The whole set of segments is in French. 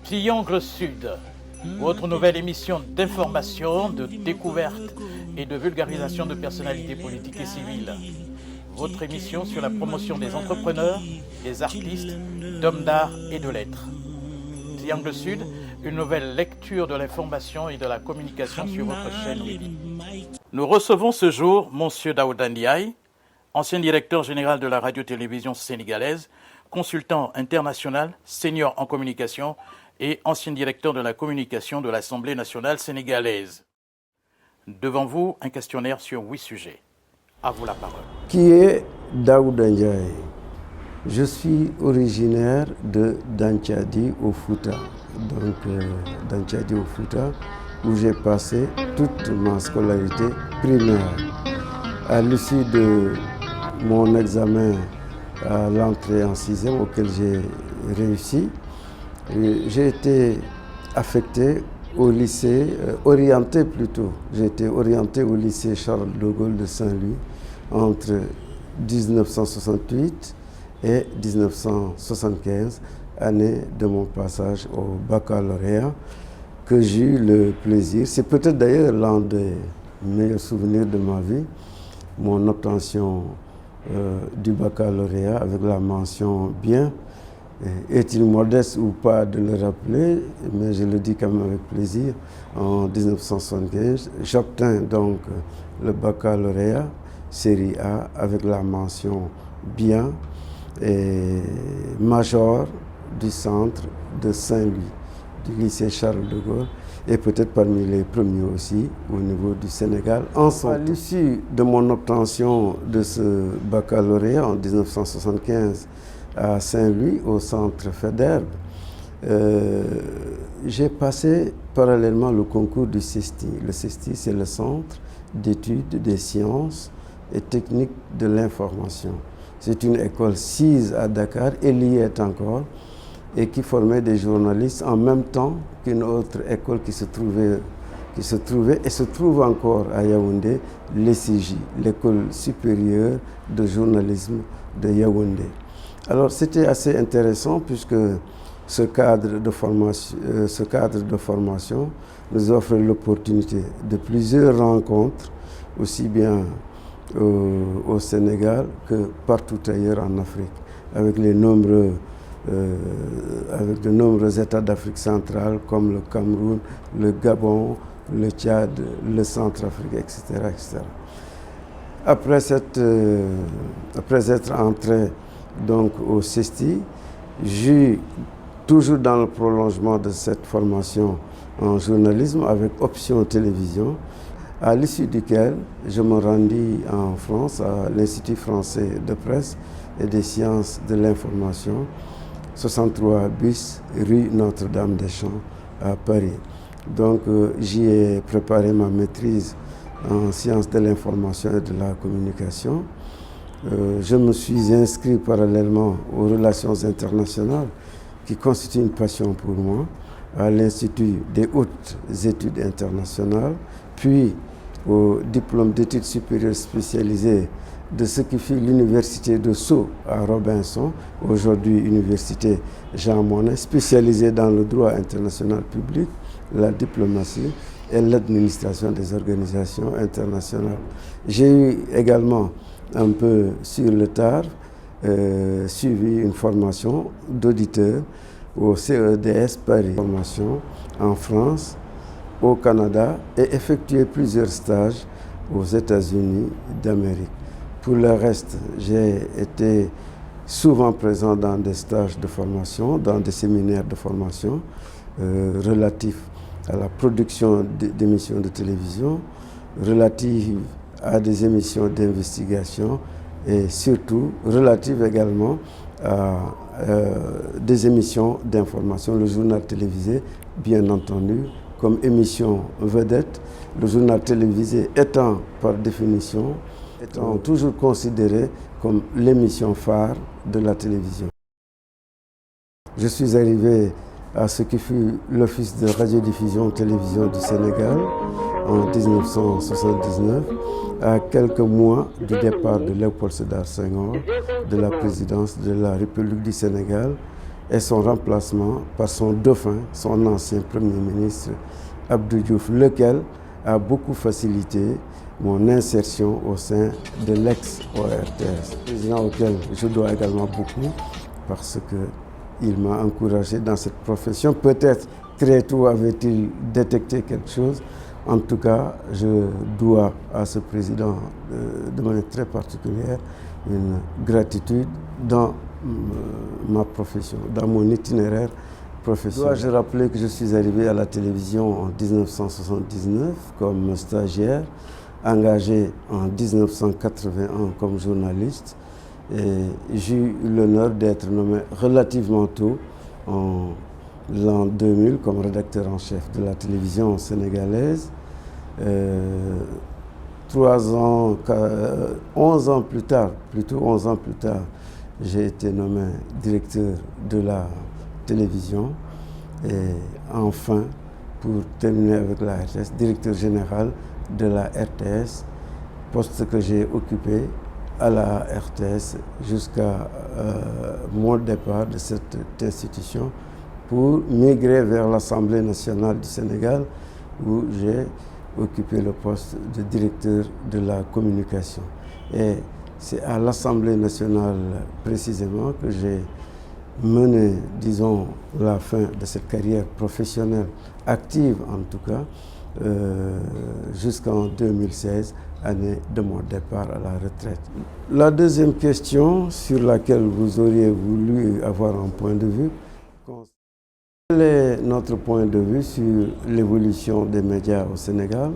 Triangle Sud, votre nouvelle émission d'information, de découverte et de vulgarisation de personnalités politiques et civiles. Votre émission sur la promotion des entrepreneurs, des artistes, d'hommes d'art et de lettres. Triangle Sud, une nouvelle lecture de l'information et de la communication sur votre chaîne web. Nous recevons ce jour Monsieur Daouda Ndiaye, ancien directeur général de la radio-télévision sénégalaise, consultant international, senior en communication et ancien directeur de la communication de l'Assemblée nationale sénégalaise. Devant vous, un questionnaire sur 8 sujets. À vous la parole. Qui est Daouda Ndiaye? Je suis originaire de Danthiadi au Fouta, donc Danthiadi au Fouta, où j'ai passé toute ma scolarité primaire. À l'issue de mon examen à l'entrée en 6e auquel j'ai réussi, j'ai été affecté au lycée, orienté plutôt. J'ai été orienté au lycée Charles de Gaulle de Saint-Louis entre 1968 et 1975, année de mon passage au baccalauréat, que j'ai eu le plaisir. C'est peut-être d'ailleurs l'un des meilleurs souvenirs de ma vie, mon obtention du baccalauréat avec la mention bien. Est-il modeste ou pas de le rappeler, mais je le dis quand même avec plaisir. En 1975, j'obtins donc le baccalauréat série A avec la mention bien et major du centre de Saint-Louis, du lycée Charles de Gaulle, et peut-être parmi les premiers aussi au niveau du Sénégal. À l'issue de mon obtention de ce baccalauréat en 1975 à Saint-Louis, au centre Faidherbe, j'ai passé parallèlement le concours du CESTI. Le CESTI, c'est le Centre d'études des sciences et techniques de l'information. C'est une école sise à Dakar, elle y est encore, et qui formait des journalistes en même temps qu'une autre école qui se trouvait et se trouve encore à Yaoundé, l'ECJ, l'École supérieure de journalisme de Yaoundé. Alors c'était assez intéressant puisque ce cadre de formation nous offre l'opportunité de plusieurs rencontres, aussi bien au Sénégal que partout ailleurs en Afrique, avec de nombreux États d'Afrique centrale comme le Cameroun, le Gabon, le Tchad, le Centrafrique, etc., etc. Après être entré donc au CESTI, j'ai toujours dans le prolongement de cette formation en journalisme avec option télévision, à l'issue duquel je me rendis en France à l'Institut français de presse et des sciences de l'information, 63 bis rue Notre-Dame-des-Champs à Paris. Donc j'y ai préparé ma maîtrise en sciences de l'information et de la communication. Je me suis inscrit parallèlement aux relations internationales qui constituent une passion pour moi, à l'Institut des hautes études internationales, puis au diplôme d'études supérieures spécialisées de ce qui fut l'université de Sceaux à Robinson, aujourd'hui université Jean Monnet, spécialisée dans le droit international public, la diplomatie et l'administration des organisations internationales. J'ai eu également un peu sur le tard, suivi une formation d'auditeur au CEDS Paris, formation en France, au Canada et effectué plusieurs stages aux États-Unis d'Amérique. Pour le reste, j'ai été souvent présent dans des stages de formation, dans des séminaires de formation relatifs à la production d'émissions de télévision, relatifs à des émissions d'investigation et surtout relatives également à des émissions d'information, le journal télévisé bien entendu comme émission vedette, le journal télévisé étant par définition toujours considéré comme l'émission phare de la télévision. Je suis arrivé à ce qui fut l'Office de radiodiffusion télévision du Sénégal en 1979, à quelques mois du départ de Léopold Sédar Senghor de la présidence de la République du Sénégal et son remplacement par son dauphin, son ancien Premier ministre Abdou Diouf, lequel a beaucoup facilité mon insertion au sein de l'ex-ORTS, président auquel je dois également beaucoup parce qu'il m'a encouragé dans cette profession. Peut-être très tôt avait-il détecté quelque chose. En tout cas, je dois à ce président de manière très particulière une gratitude dans ma profession, dans mon itinéraire professionnel. Dois-je rappeler que je suis arrivé à la télévision en 1979 comme stagiaire, engagé en 1981 comme journaliste, et j'ai eu l'honneur d'être nommé relativement tôt en l'an 2000 comme rédacteur en chef de la télévision sénégalaise. 11 ans plus tard, j'ai été nommé directeur de la télévision et enfin, pour terminer avec la RTS, directeur général de la RTS, poste que j'ai occupé à la RTS jusqu'à mon départ de cette institution pour migrer vers l'Assemblée nationale du Sénégal où j'ai occupé le poste de directeur de la communication. Et c'est à l'Assemblée nationale précisément que j'ai mené, disons, la fin de cette carrière professionnelle, active en tout cas, jusqu'en 2016, année de mon départ à la retraite. La deuxième question sur laquelle vous auriez voulu avoir un point de vue, quel est notre point de vue sur l'évolution des médias au Sénégal?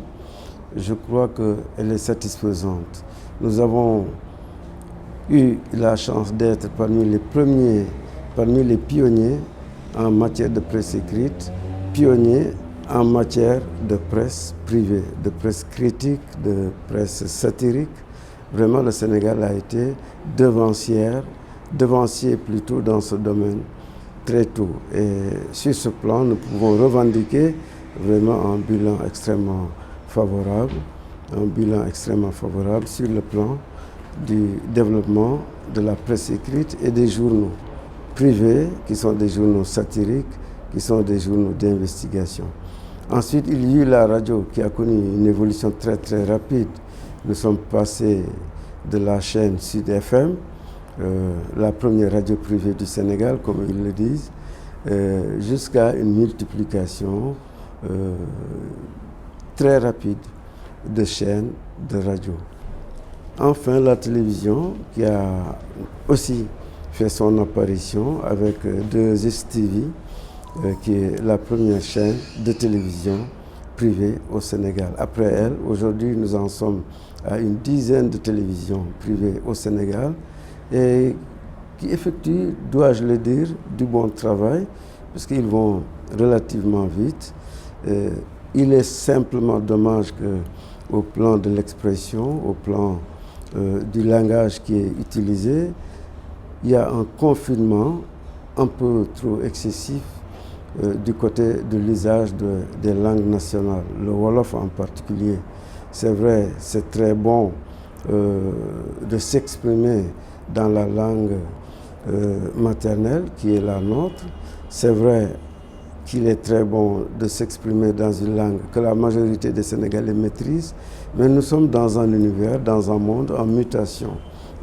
Je crois qu'elle est satisfaisante. Nous avons eu la chance d'être parmi les premiers, parmi les pionniers en matière de presse écrite, pionniers en matière de presse privée, de presse critique, de presse satirique. Vraiment, le Sénégal a été devancier plutôt dans ce domaine très tôt. Et sur ce plan, nous pouvons revendiquer vraiment un bilan extrêmement favorable sur le plan du développement de la presse écrite et des journaux privés, qui sont des journaux satiriques, qui sont des journaux d'investigation. Ensuite, il y a eu la radio qui a connu une évolution très très rapide. Nous sommes passés de la chaîne Sud FM, la première radio privée du Sénégal, comme ils le disent, jusqu'à une multiplication très rapide de chaînes de radio. Enfin, la télévision qui a aussi fait son apparition avec 2STV, qui est la première chaîne de télévision privée au Sénégal. Après elle, aujourd'hui, nous en sommes à une dizaine de télévisions privées au Sénégal et qui effectuent, dois-je le dire, du bon travail, parce qu'ils vont relativement vite. Il est simplement dommage qu'au plan de l'expression, au plan du langage qui est utilisé, il y a un confinement un peu trop excessif du côté de l'usage des langues nationales, le Wolof en particulier. C'est vrai, c'est très bon de s'exprimer dans la langue maternelle qui est la nôtre. C'est vrai qu'il est très bon de s'exprimer dans une langue que la majorité des Sénégalais maîtrisent, mais nous sommes dans un univers, dans un monde en mutation,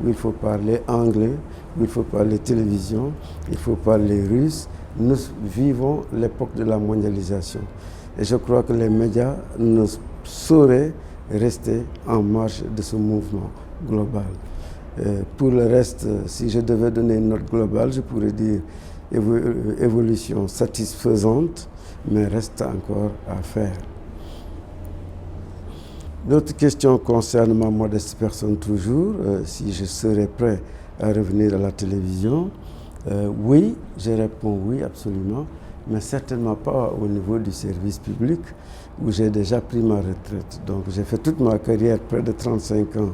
où il faut parler anglais, où il faut parler télévision, il faut parler russe. Nous vivons l'époque de la mondialisation. Et je crois que les médias ne sauraient rester en marge de ce mouvement global. Pour le reste, si je devais donner une note globale, je pourrais dire évolution satisfaisante, mais reste encore à faire. D'autres questions concernent ma modeste personne toujours, si je serais prêt à revenir à la télévision. Oui, je réponds oui, absolument, mais certainement pas au niveau du service public où j'ai déjà pris ma retraite. Donc j'ai fait toute ma carrière, près de 35 ans,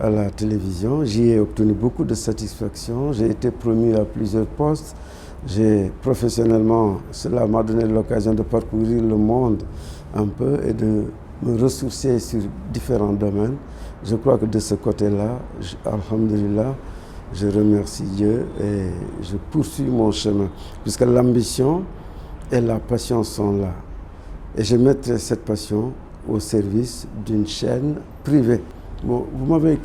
à la télévision. J'y ai obtenu beaucoup de satisfaction. J'ai été promu à plusieurs postes. Professionnellement, cela m'a donné l'occasion de parcourir le monde un peu et de me ressourcer sur différents domaines. Je crois que de ce côté-là, alhamdulillah, je remercie Dieu et je poursuis mon chemin, puisque l'ambition et la passion sont là. Et je mettrai cette passion au service d'une chaîne privée. Bon, vous m'avez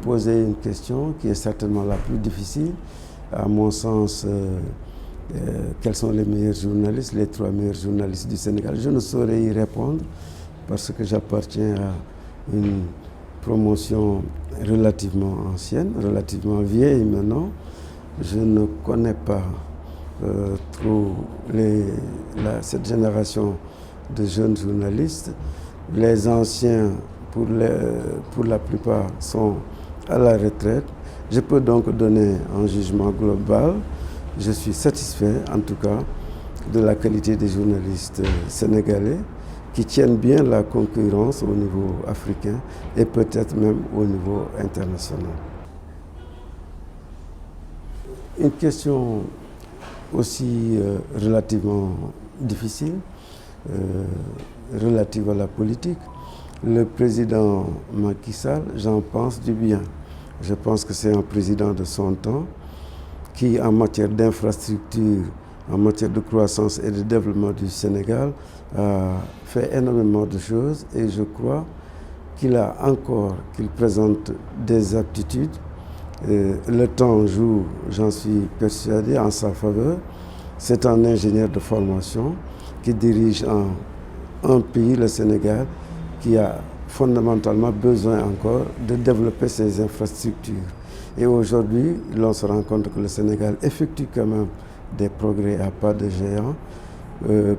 posé une question qui est certainement la plus difficile. À mon sens, quels sont les meilleurs journalistes, les 3 meilleurs journalistes du Sénégal? Je ne saurais y répondre parce que j'appartiens à une promotion relativement ancienne, relativement vieille maintenant. Je ne connais pas trop cette génération de jeunes journalistes. Les anciens, pour la plupart, sont à la retraite. Je peux donc donner un jugement global. Je suis satisfait, en tout cas, de la qualité des journalistes sénégalais qui tiennent bien la concurrence au niveau africain et peut-être même au niveau international. Une question aussi relativement difficile, relative à la politique. Le président Macky Sall, j'en pense du bien. Je pense que c'est un président de son temps qui, en matière d'infrastructure, en matière de croissance et de développement du Sénégal, a fait énormément de choses et je crois qu'il présente des aptitudes. Le temps joue, j'en suis persuadé, en sa faveur. C'est un ingénieur de formation qui dirige un pays, le Sénégal, qui a fondamentalement besoin encore de développer ses infrastructures. Et aujourd'hui, l'on se rend compte que le Sénégal effectue quand même des progrès à pas de géant.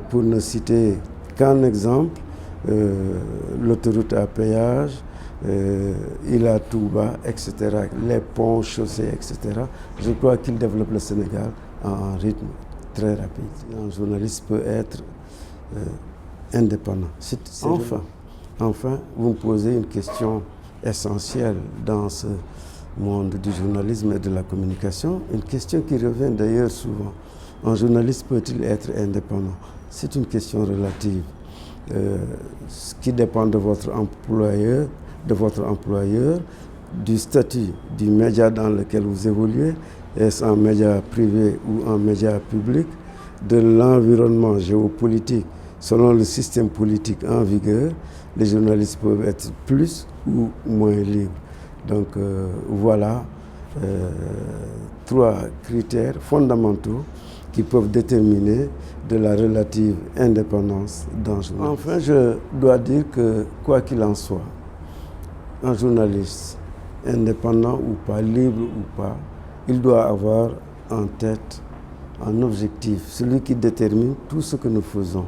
Pour ne citer qu'un exemple, l'autoroute à péage, Ila Touba, etc., les ponts, chaussées, etc. Je crois qu'il développe le Sénégal à un rythme très rapide. Un journaliste peut être indépendant. Enfin, vous me posez une question essentielle dans ce monde du journalisme et de la communication, une question qui revient d'ailleurs souvent. Un journaliste peut-il être indépendant? C'est une question relative. Ce qui dépend de votre employeur, du statut du média dans lequel vous évoluez, est-ce un média privé ou un média public, de l'environnement géopolitique, selon le système politique en vigueur, les journalistes peuvent être plus ou moins libres. Donc voilà 3 critères fondamentaux qui peuvent déterminer de la relative indépendance d'un journaliste. Enfin, je dois dire que, quoi qu'il en soit, un journaliste, indépendant ou pas, libre ou pas, il doit avoir en tête un objectif, celui qui détermine tout ce que nous faisons.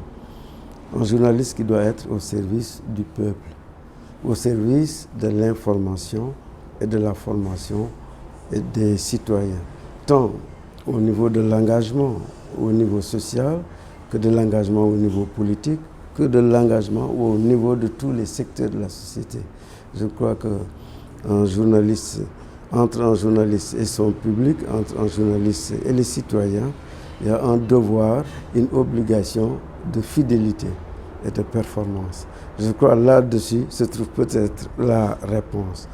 Un journaliste qui doit être au service du peuple, au service de l'information et de la formation et des citoyens, tant au niveau de l'engagement au niveau social, que de l'engagement au niveau politique, que de l'engagement au niveau de tous les secteurs de la société. Je crois qu'un journaliste, entre un journaliste et son public, entre un journaliste et les citoyens, il y a un devoir, une obligation de fidélité et de performance. Je crois là-dessus se trouve peut-être la réponse.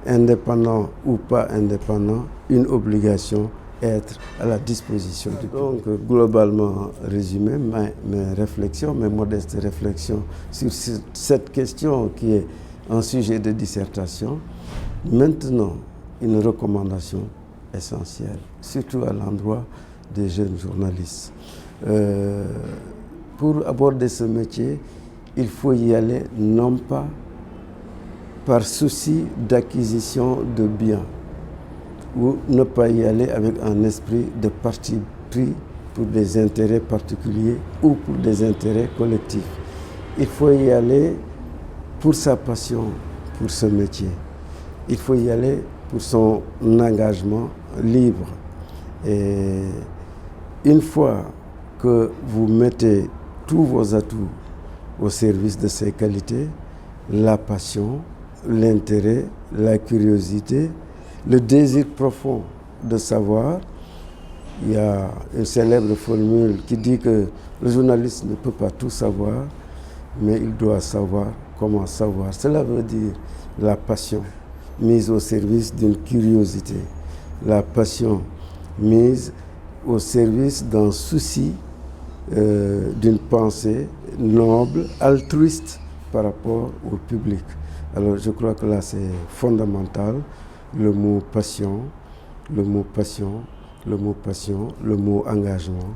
Indépendant ou pas indépendant, une obligation, être à la disposition du public. Donc, globalement résumé, mes réflexions, mes modestes réflexions sur cette question qui est un sujet de dissertation. Maintenant, une recommandation essentielle, surtout à l'endroit des jeunes journalistes. Pour aborder ce métier, il faut y aller non pas par souci d'acquisition de biens, ou ne pas y aller avec un esprit de parti pris pour des intérêts particuliers ou pour des intérêts collectifs. Il faut y aller pour sa passion pour ce métier. Il faut y aller pour son engagement libre. Et une fois que vous mettez tous vos atouts au service de ces qualités, la passion, l'intérêt, la curiosité, le désir profond de savoir. Il y a une célèbre formule qui dit que le journaliste ne peut pas tout savoir, mais il doit savoir comment savoir. Cela veut dire la passion mise au service d'une curiosité, la passion mise au service d'un souci, d'une pensée noble, altruiste par rapport au public. Alors je crois que là c'est fondamental, le mot passion, le mot passion, le mot passion, le mot engagement,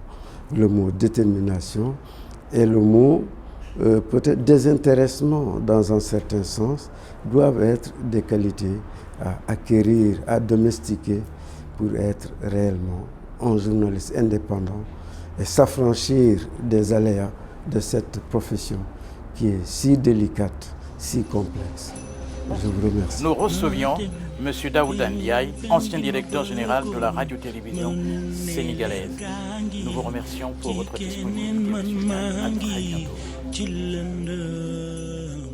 le mot détermination et le mot peut-être désintéressement dans un certain sens doivent être des qualités à acquérir, à domestiquer pour être réellement un journaliste indépendant et s'affranchir des aléas de cette profession qui est si délicate, si complexe. Je vous remercie. Nous recevions M. Daouda Ndiaye, ancien directeur général de la radio-télévision sénégalaise. Nous vous remercions pour votre disponibilité, M. Ndiaye. À très bientôt.